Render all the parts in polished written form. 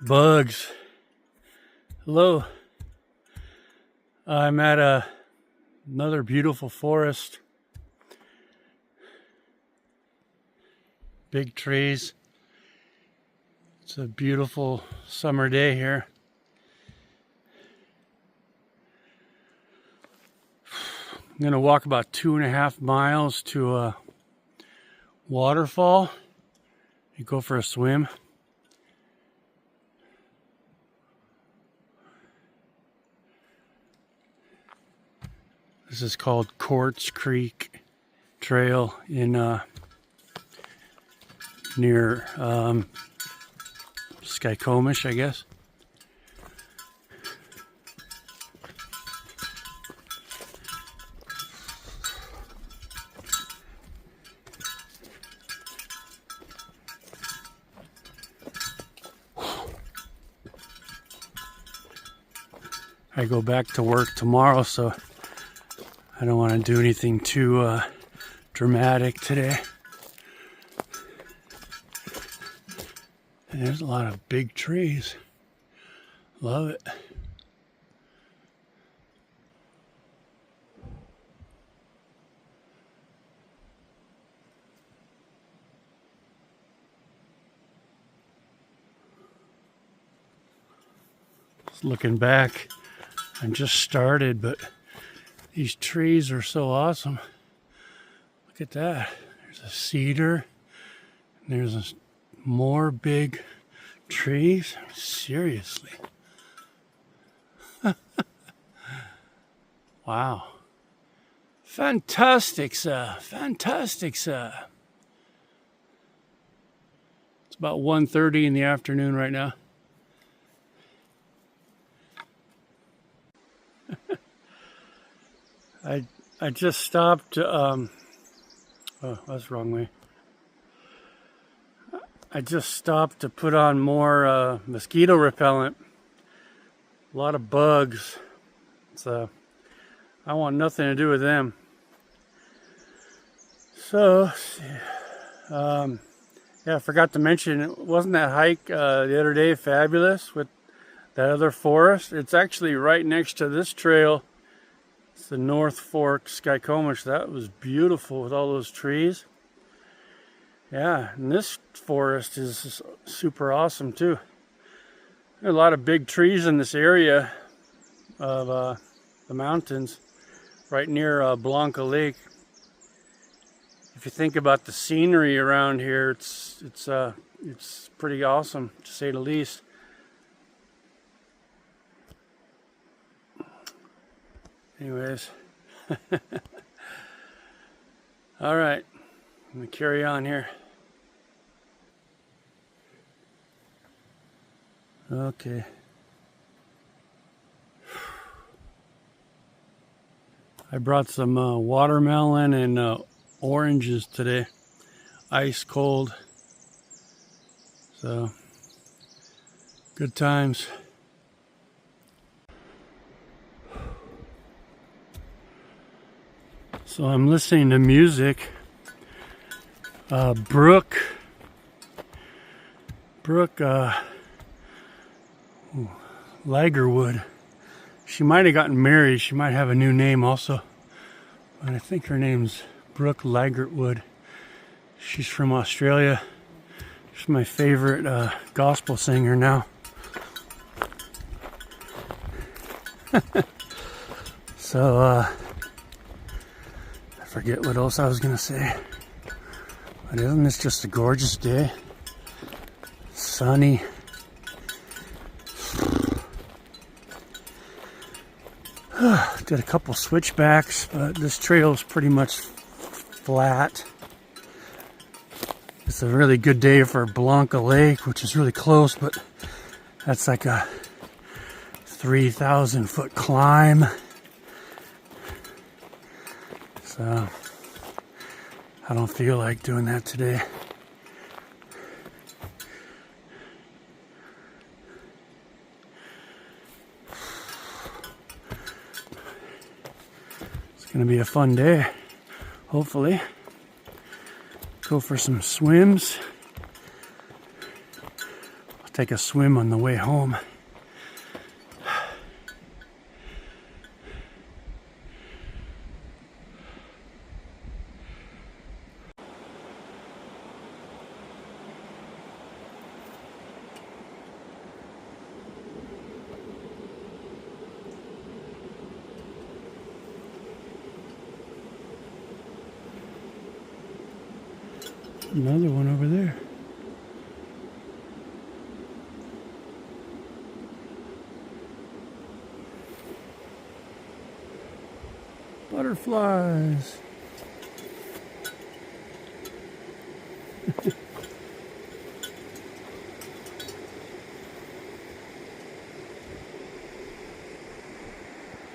Bugs. Hello. I'm at another beautiful forest. Big trees. It's a beautiful summer day here. I'm going to walk about 2.5 miles to a waterfall. You go for a swim. This is called Quartz Creek Trail in near Skycomish, I guess. I go back to work tomorrow, so I don't want to do anything too dramatic today. And there's a lot of big trees. Love it. Just looking back, I just started, but these trees are so awesome. Look at that. There's a cedar. And there's more big trees. Seriously. Wow. Fantastic, sir. Fantastic, sir. It's about 1:30 in the afternoon right now. I just stopped, oh, that's the wrong way. I just stopped to put on more mosquito repellent. A lot of bugs. So I want nothing to do with them. So, yeah, I forgot to mention, wasn't that hike the other day fabulous with that other forest? It's actually right next to this trail. It's the North Fork Skycomish. That was beautiful with all those trees. Yeah, and this forest is super awesome too. There are a lot of big trees in this area of the mountains right near Blanca Lake. If you think about the scenery around here, it's pretty awesome, to say the least. Anyways, all right, I'm gonna carry on here. Okay. I brought some watermelon and oranges today, ice cold. So, good times. So I'm listening to music. Brooke Lagerwood. She might have gotten married. She might have a new name also. But I think her name's Brooke Lagerwood. She's from Australia. She's my favorite gospel singer now. So, I forget what else I was gonna say. But isn't this just a gorgeous day? Sunny. Did a couple switchbacks, but this trail is pretty much flat. It's a really good day for Blanca Lake, which is really close, but that's like a 3,000 foot climb. So I don't feel like doing that today. It's gonna be a fun day, hopefully. Go for some swims. take a swim on the way home. Another one over there. Butterflies.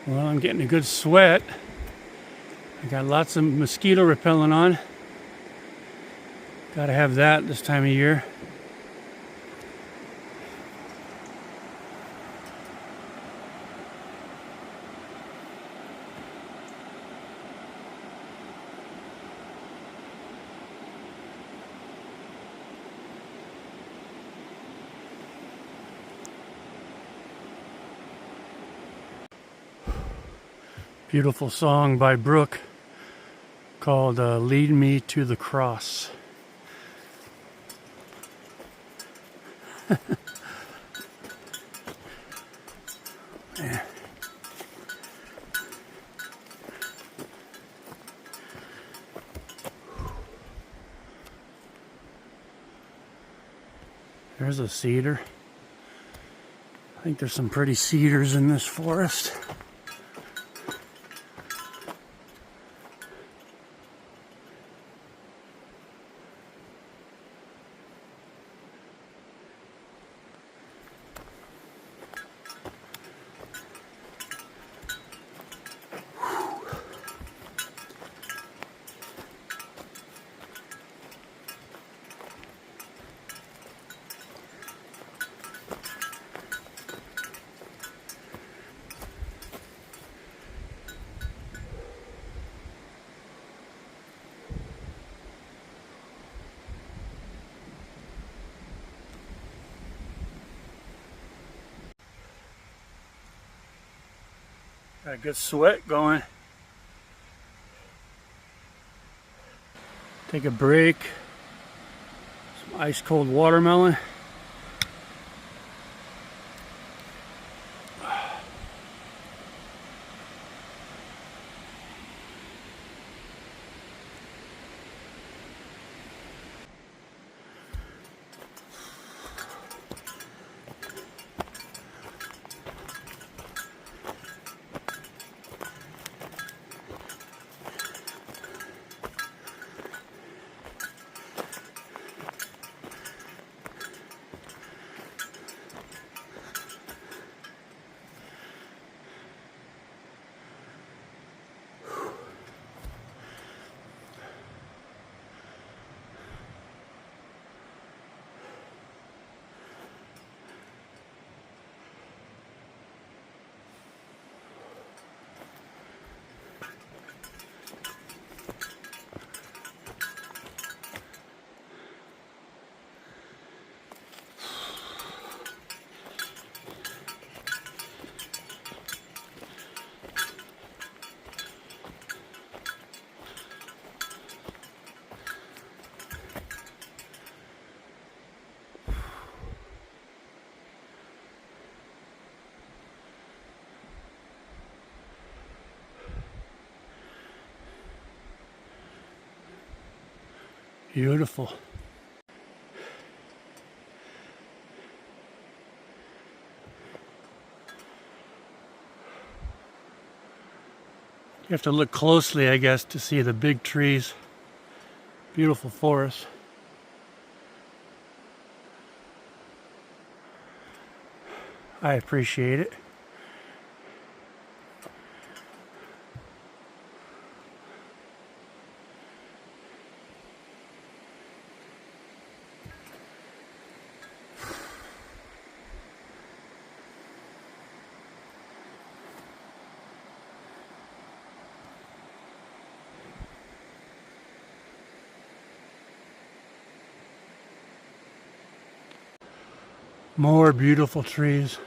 Well, I'm getting a good sweat. I got lots of mosquito repellent on. Gotta have that this time of year. Beautiful song by Brooke called Lead Me to the Cross. Yeah. There's a cedar. I think there's some pretty cedars in this forest. Got a good sweat going. Take a break. Some ice cold watermelon. Beautiful. You have to look closely, I guess, to see the big trees. Beautiful forest. I appreciate it. More beautiful trees.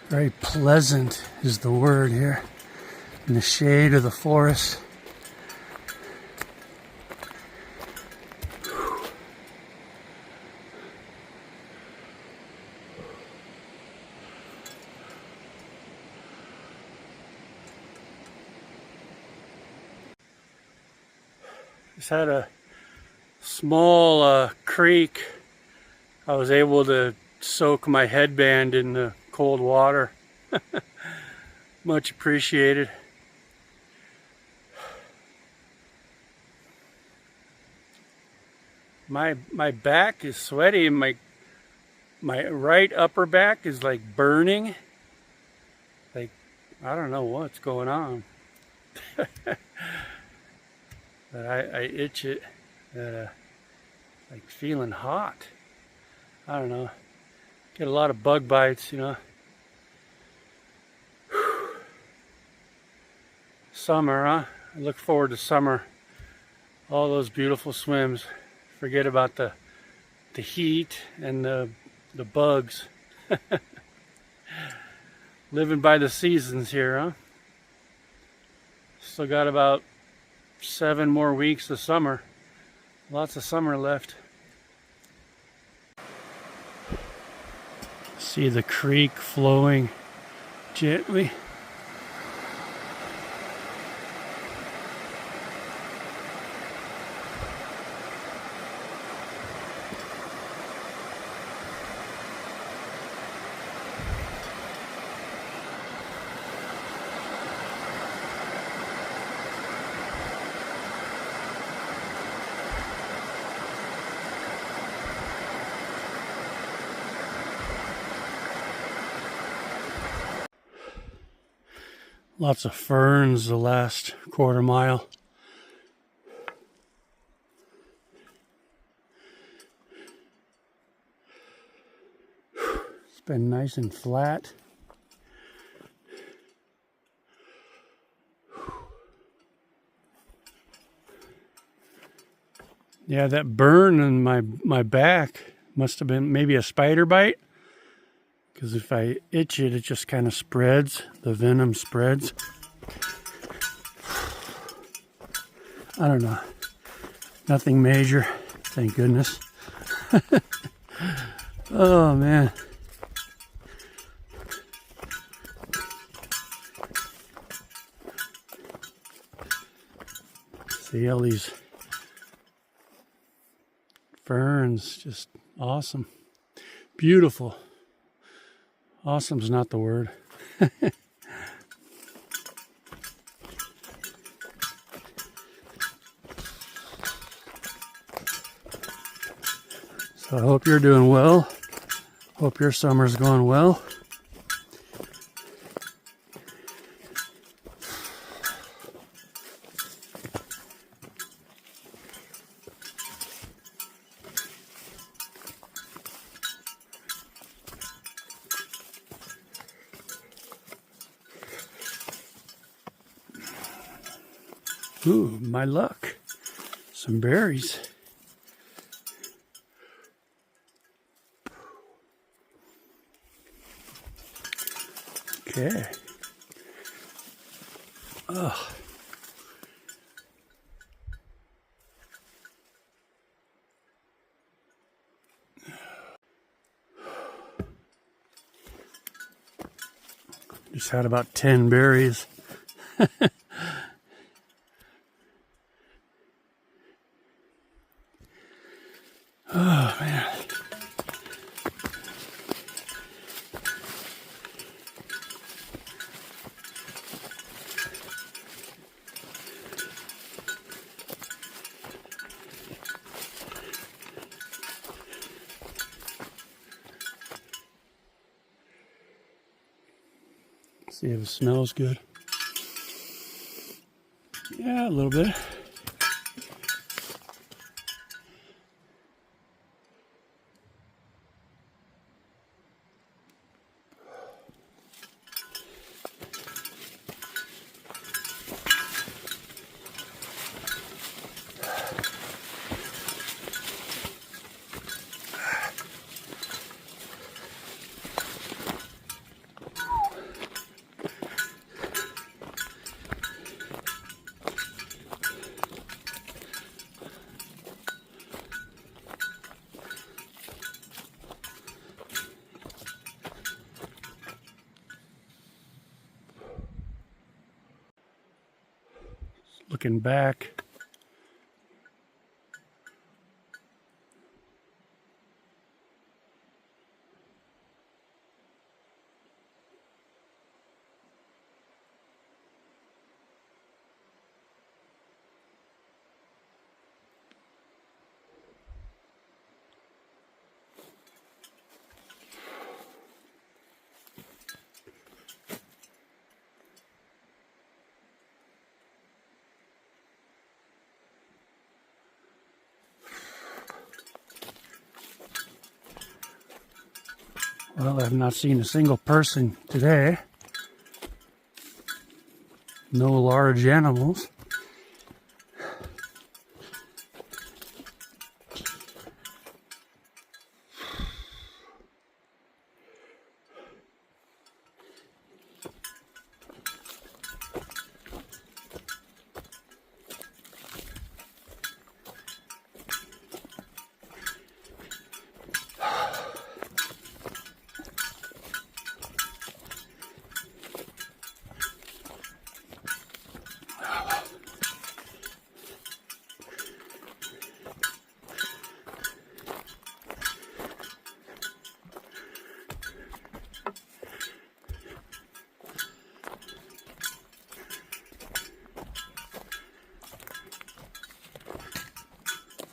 Very pleasant is the word here, in the shade of the forest. Just had a small creek. I was able to soak my headband in the cold water. Much appreciated. My back is sweaty, and my right upper back is like burning. Like, I don't know what's going on. But I itch it, like feeling hot. I don't know. Get a lot of bug bites, you know. Summer, huh? I look forward to summer. All those beautiful swims. Forget about the heat and the bugs. Living by the seasons here, huh? Still got about 7 more weeks of summer. Lots of summer left. See the creek flowing gently. Lots of ferns the last quarter mile. It's been nice and flat. Yeah, that burn in my back must have been maybe a spider bite. Because if I itch it, it just kind of spreads. The venom spreads. I don't know. Nothing major, thank goodness. Oh, man. See all these ferns, just awesome. Beautiful. Awesome's not the word. So I hope you're doing well. Hope your summer's going well. Ooh, my luck. Some berries. Okay. Oh. Just had about 10 berries. Oh, man. See if it smells good. Yeah, a little bit. Looking back. Well, I've not seen a single person today. No large animals.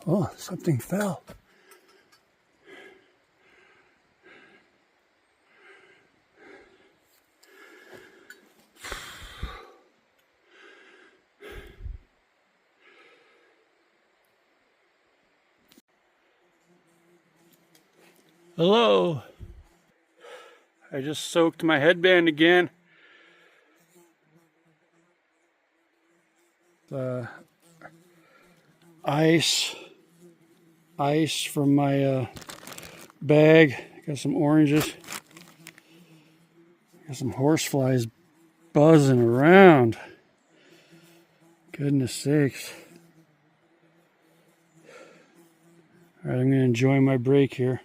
Oh, something fell. Hello. I just soaked my headband again. The ice from my bag. Got some oranges. Got some horseflies buzzing around. Goodness sakes. All right, I'm going to enjoy my break here.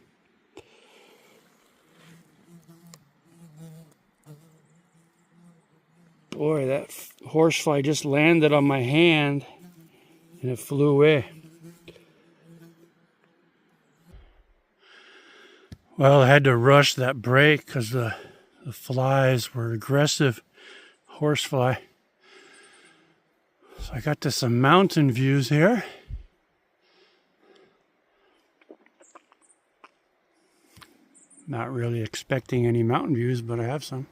Boy, that horsefly just landed on my hand and it flew away. Well, I had to rush that break because the flies were aggressive horsefly. So I got to some mountain views here. Not really expecting any mountain views, but I have some.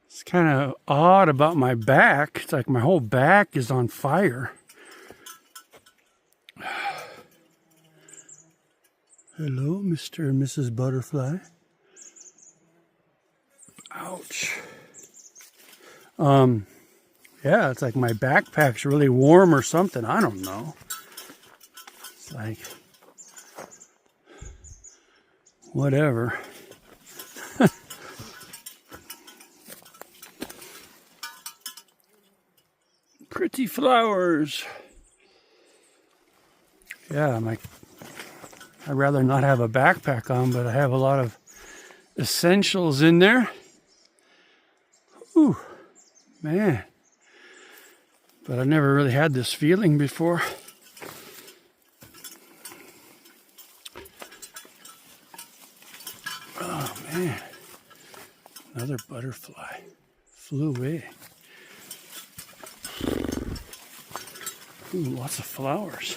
It's kind of odd about my back. It's like my whole back is on fire. Hello, Mr. and Mrs. Butterfly. Ouch. Yeah, it's like my backpack's really warm or something. I don't know. It's like, whatever. Pretty flowers. Yeah, I'd rather not have a backpack on, but I have a lot of essentials in there. Ooh, man. But I've never really had this feeling before. Oh, man. Another butterfly flew away. Ooh, lots of flowers.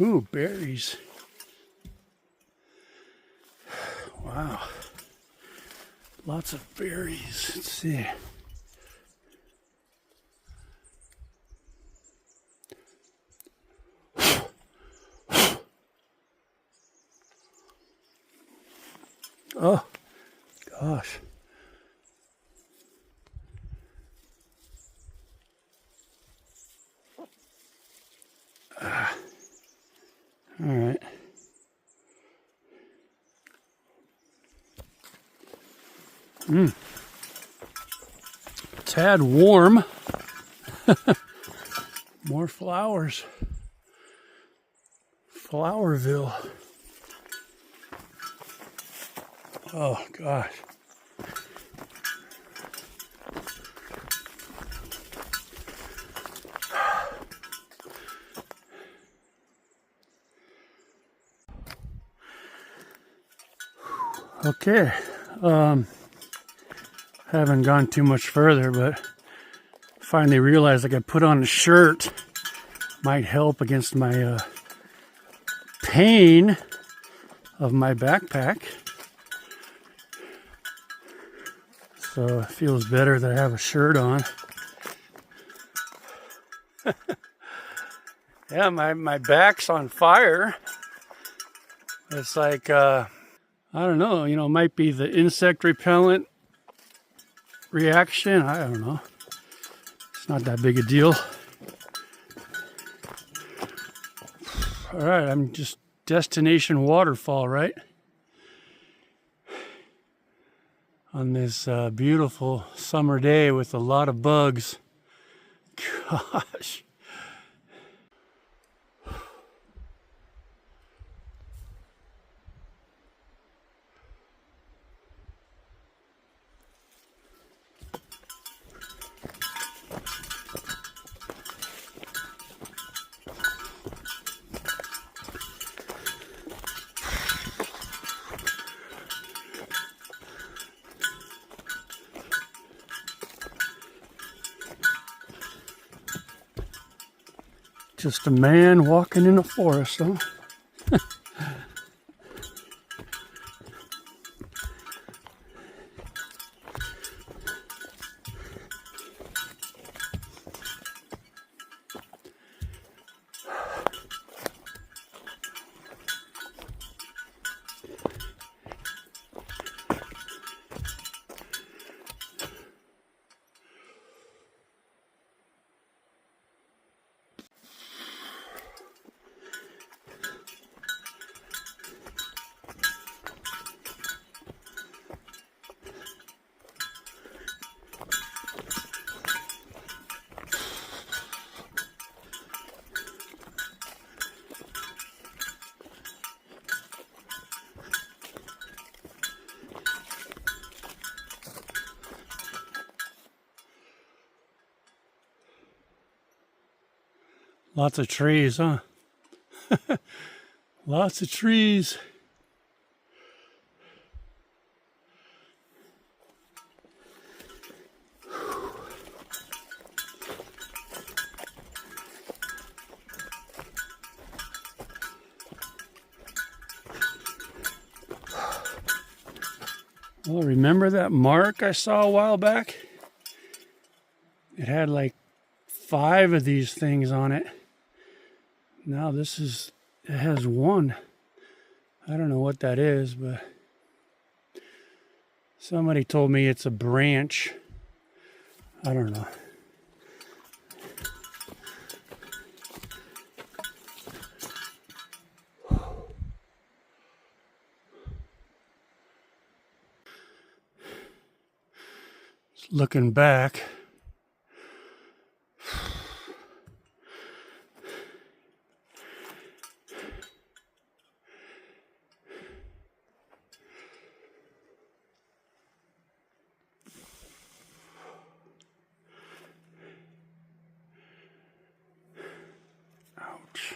Ooh, berries. Wow. Lots of berries. Let's see. Oh, gosh. All right. Tad warm. More flowers. Flowerville. Oh, gosh. Okay. Haven't gone too much further, but finally realized I could put on a shirt. Might help against my pain of my backpack. So it feels better that I have a shirt on. Yeah, my back's on fire. It's like, I don't know, it might be the insect repellent reaction. I don't know. It's not that big a deal. All right, I'm just destination waterfall, right? On this beautiful summer day with a lot of bugs. Gosh. Just a man walking in a forest, huh? Lots of trees, huh? Lots of trees. Well, remember that mark I saw a while back? It had like 5 of these things on it. Now it has 1. I don't know what that is, but somebody told me it's a branch. I don't know. Looking back, ouch.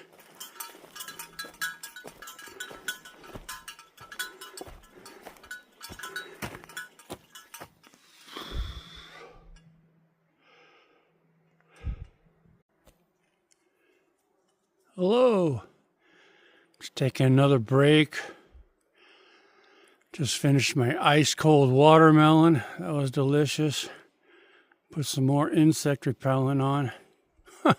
Hello. Just taking another break. Just finished my ice cold watermelon. That was delicious. Put some more insect repellent on. I'm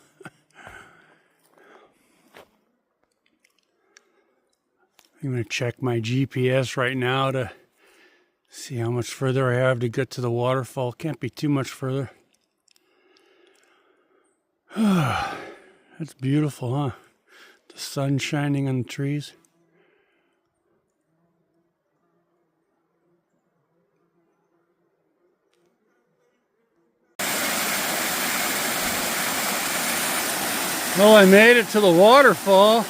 going to check my GPS right now to see how much further I have to get to the waterfall. Can't be too much further. That's beautiful, huh? The sun shining on the trees. Well, I made it to the waterfall.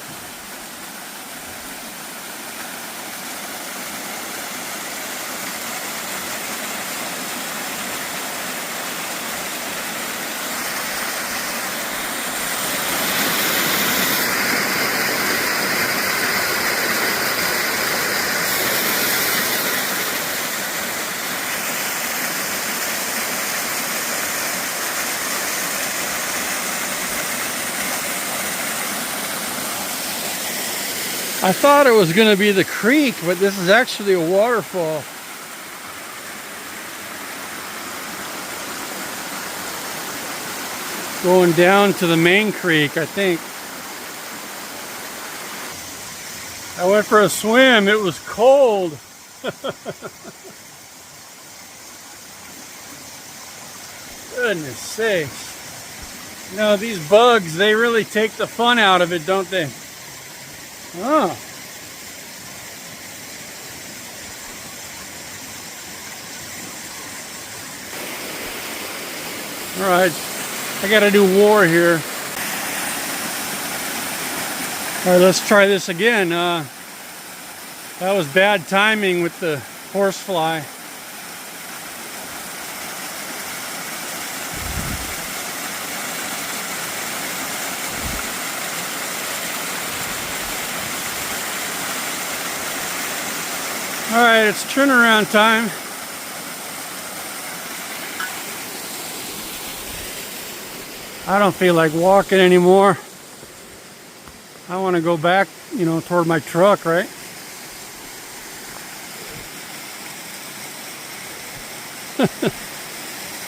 I thought it was going to be the creek, but this is actually a waterfall. Going down to the main creek, I think. I went for a swim. It was cold. Goodness sakes. You know, these bugs, they really take the fun out of it, don't they? Oh. All right, I gotta do war here. All right, let's try this again. That was bad timing with the horsefly. All right, it's turnaround time. I don't feel like walking anymore. I want to go back, you know, toward my truck, right?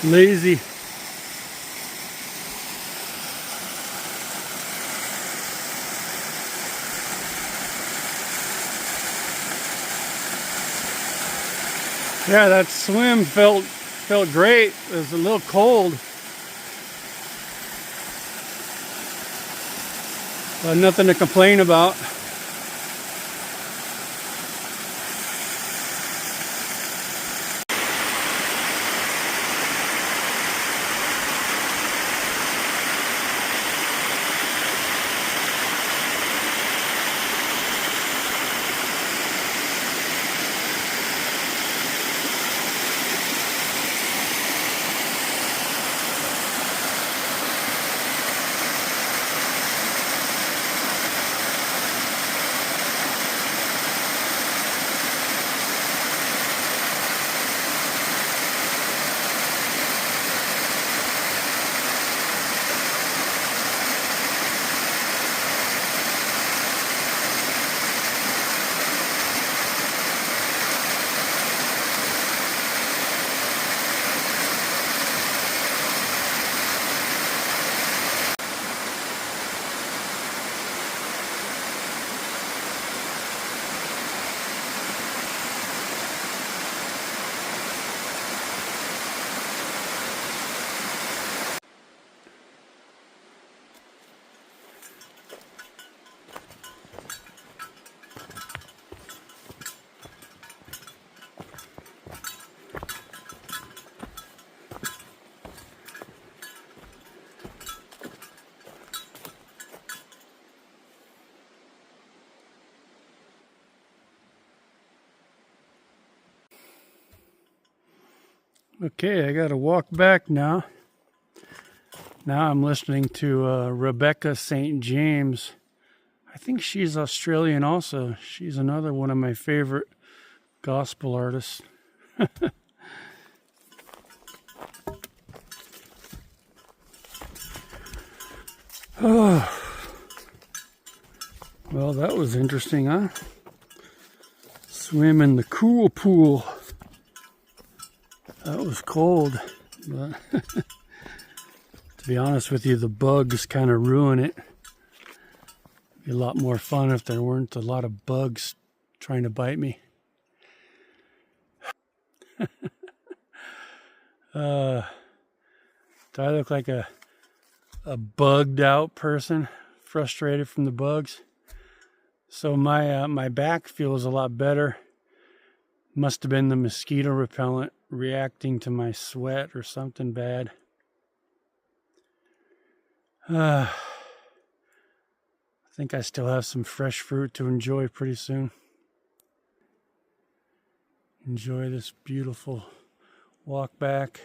Lazy. Yeah, that swim felt great. It was a little cold, but nothing to complain about. Okay, I gotta walk back now. Now I'm listening to Rebecca St. James. I think she's Australian also. She's another one of my favorite gospel artists. Oh. Well, that was interesting, huh? Swim in the cool pool. That was cold, but to be honest with you, the bugs kind of ruin it. It'd be a lot more fun if there weren't a lot of bugs trying to bite me. Do I look like a bugged out person, frustrated from the bugs? So my back feels a lot better. Must have been the mosquito repellent reacting to my sweat or something bad. I think I still have some fresh fruit to enjoy pretty soon. Enjoy this beautiful walk back.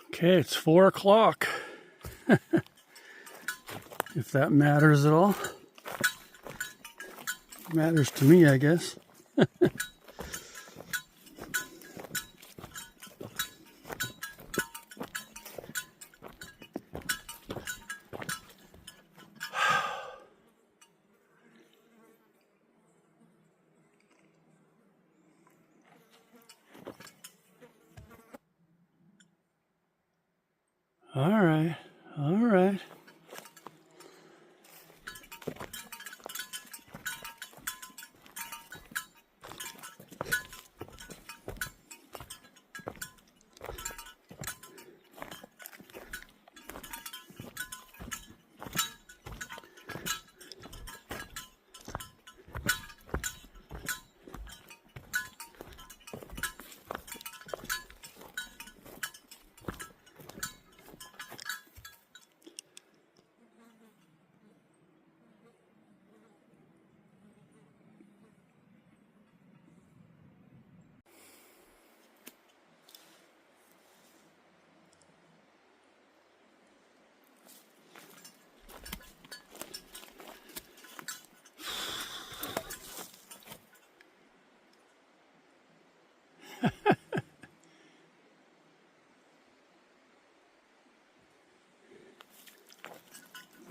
Okay, it's 4 o'clock. If that matters at all. Matters to me, I guess. All right, all right.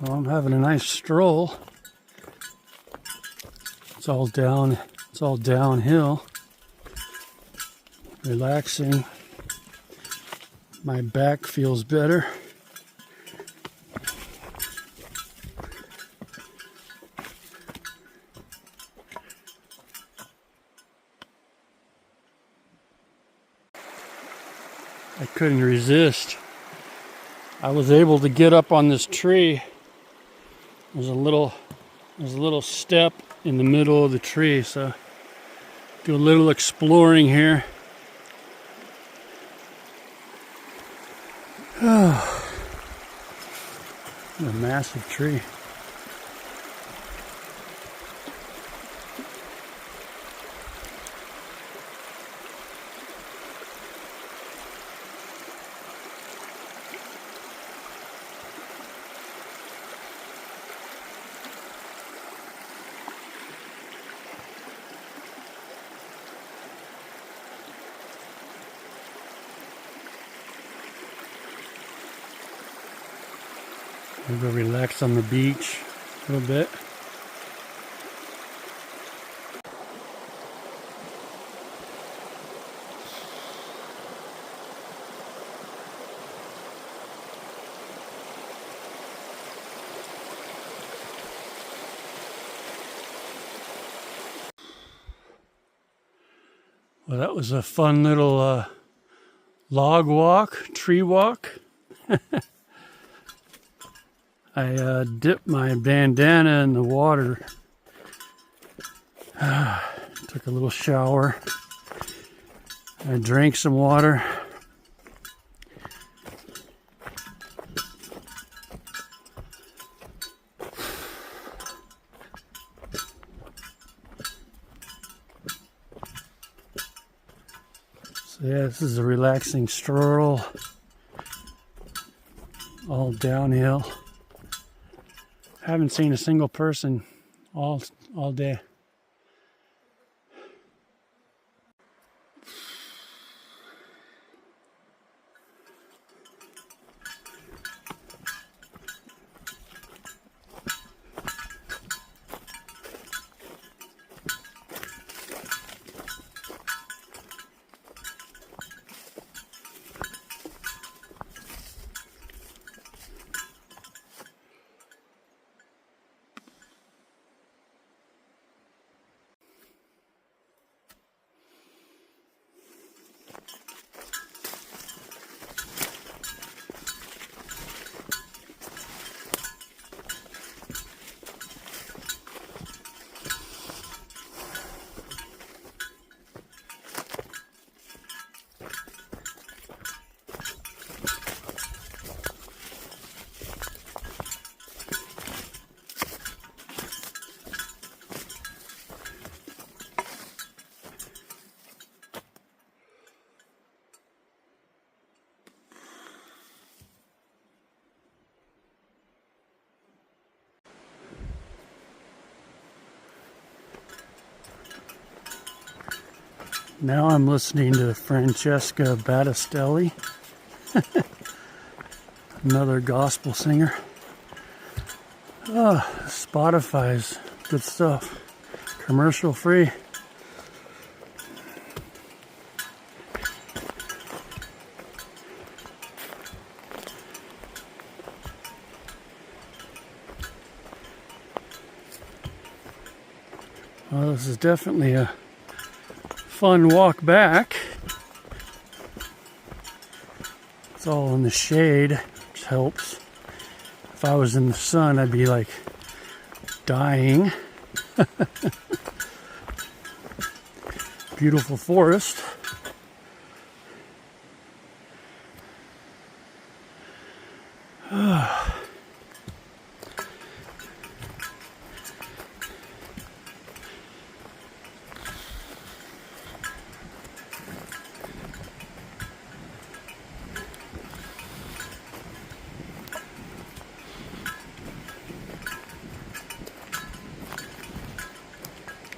Well, I'm having a nice stroll. It's all downhill. Relaxing. My back feels better. I couldn't resist. I was able to get up on this tree. There's a little step in the middle of the tree, so do a little exploring here. Oh, a massive tree. We'll go relax on the beach a little bit. Well, that was a fun little log walk, tree walk. I dipped my bandana in the water. Took a little shower. I drank some water. So yeah, this is a relaxing stroll, all downhill. Haven't seen a single person all day. Now I'm listening to Francesca Battistelli, another gospel singer. Oh, Spotify's good stuff. Commercial free. Well, this is definitely a fun walk back. It's all in the shade, which helps. If I was in the sun, I'd be like dying. Beautiful forest.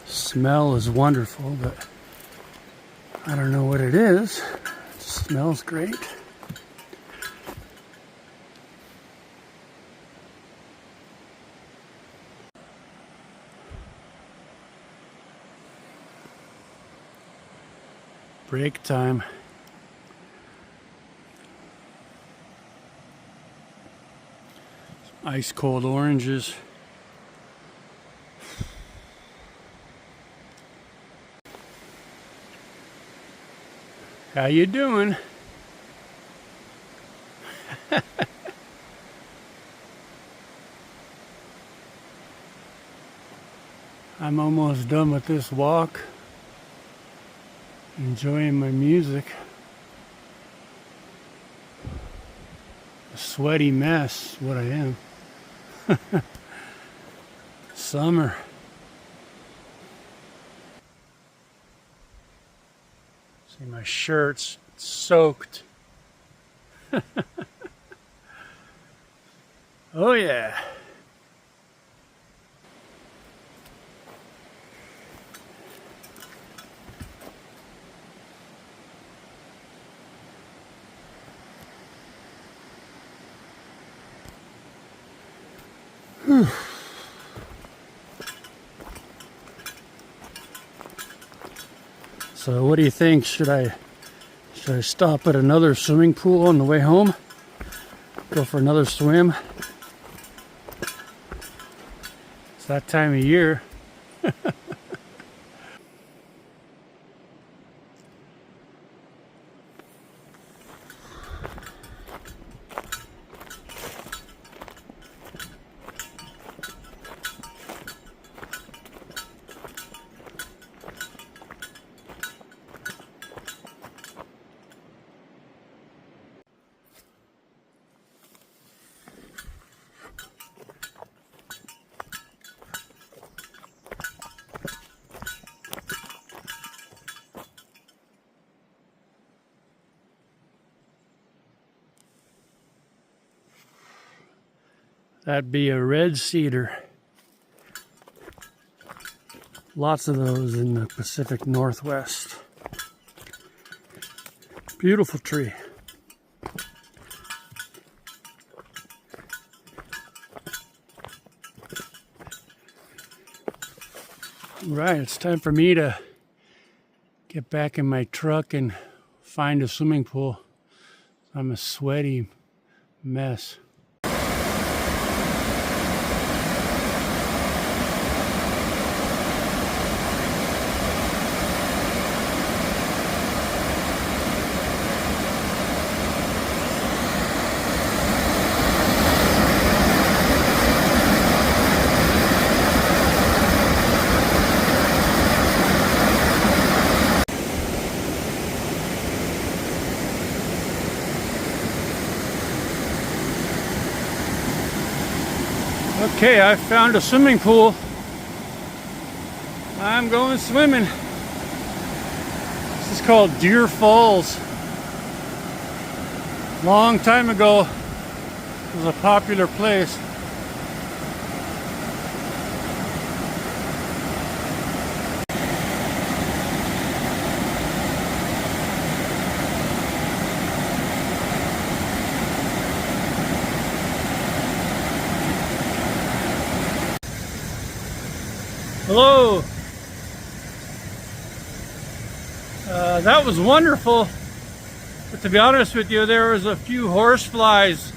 Smell is wonderful, but I don't know what it is. It smells great. Break time. Ice cold oranges. How you doing? I'm almost done with this walk. Enjoying my music. A sweaty mess, what I am. Summer. See, my shirt's soaked. Oh yeah. Whew. So what do you think? Should I stop at another swimming pool on the way home? Go for another swim? It's that time of year. That'd be a red cedar. Lots of those in the Pacific Northwest. Beautiful tree. Right, it's time for me to get back in my truck and find a swimming pool. I'm a sweaty mess. Okay, I found a swimming pool. I'm going swimming. This is called Deer Falls. Long time ago, it was a popular place. Hello. That was wonderful, but to be honest with you, there was a few horseflies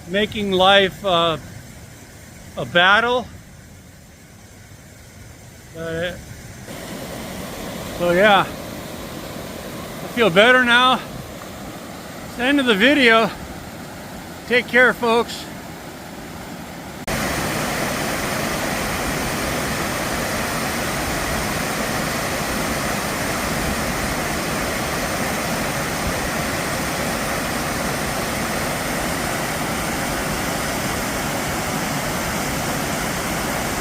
making life a battle. So yeah, I feel better now. It's the end of the video. Take care, folks.